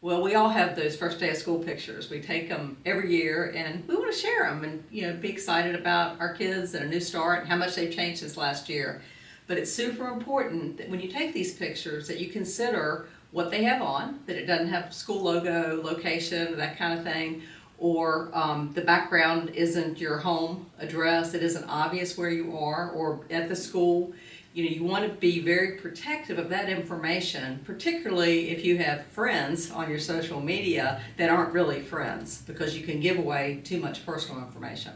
Well, we all have those first day of school pictures. We take them every year and we want to share them and, be excited about our kids and a new start and how much they've changed since last year. But it's super important that when you take these pictures that you consider what they have on, that it doesn't have school logo, location, that kind of thing, or the background isn't your home address, it isn't obvious where you are or at the school. You want to be very protective of that information, particularly if you have friends on your social media that aren't really friends, because you can give away too much personal information.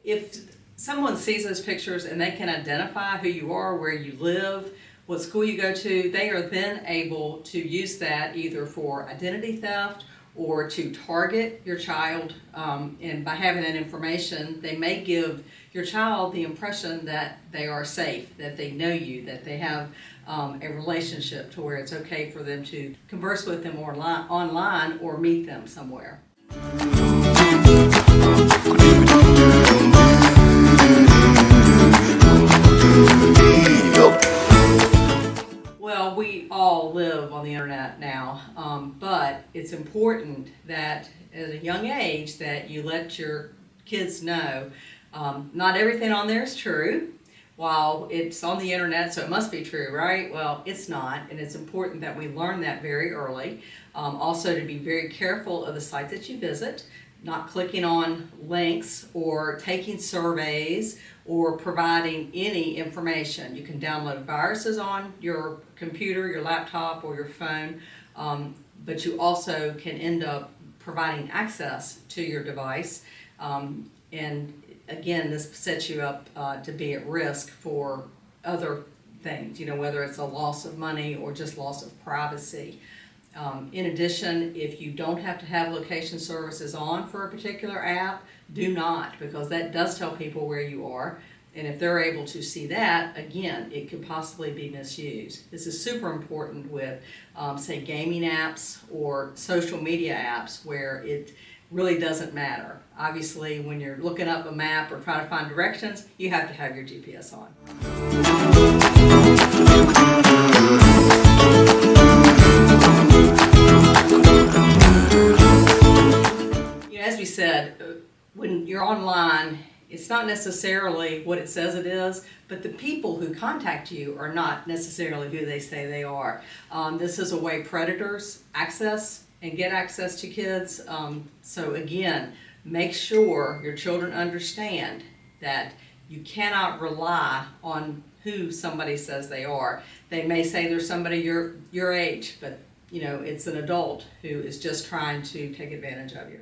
If someone sees those pictures and they can identify who you are, where you live, what school you go to, they are then able to use that either for identity theft or to target your child. And by having that information, they may give your child the impression that they are safe, that they know you, that they have a relationship to where it's okay for them to converse with them online or meet them somewhere. Well, we all live on the internet now, but it's important that at a young age that you let your kids know not everything on there is true. While it's on the internet, so it must be true, right? Well, it's not, and it's important that we learn that very early. Also to be very careful of the sites that you visit, not clicking on links or taking surveys or providing any information. You can download viruses on your computer, your laptop, or your phone, but you also can end up providing access to your device. And again, this sets you up to be at risk for other things, whether it's a loss of money or just loss of privacy. In addition, if you don't have to have location services on for a particular app, do not, because that does tell people where you are. And if they're able to see that, again, it could possibly be misused. This is super important with, say, gaming apps or social media apps where it really doesn't matter. Obviously, when you're looking up a map or trying to find directions, you have to have your GPS on. As we said, when you're online, it's not necessarily what it says it is, but the people who contact you are not necessarily who they say they are. This is a way predators access and get access to kids. So again, make sure your children understand that you cannot rely on who somebody says they are. They may say they're somebody your age, but it's an adult who is just trying to take advantage of you.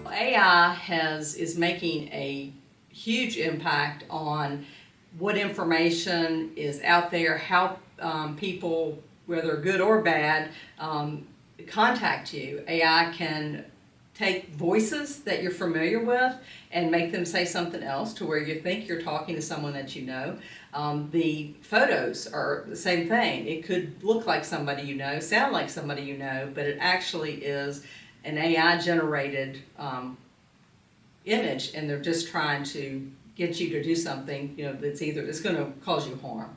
AI is making a huge impact on what information is out there, how people, whether good or bad, contact you. AI can take voices that you're familiar with and make them say something else to where you think you're talking to someone that you know. The photos are the same thing. It could look like somebody you know, sound like somebody you know, but it actually is an AI generated image, and they're just trying to get you to do something, that's going to cause you harm.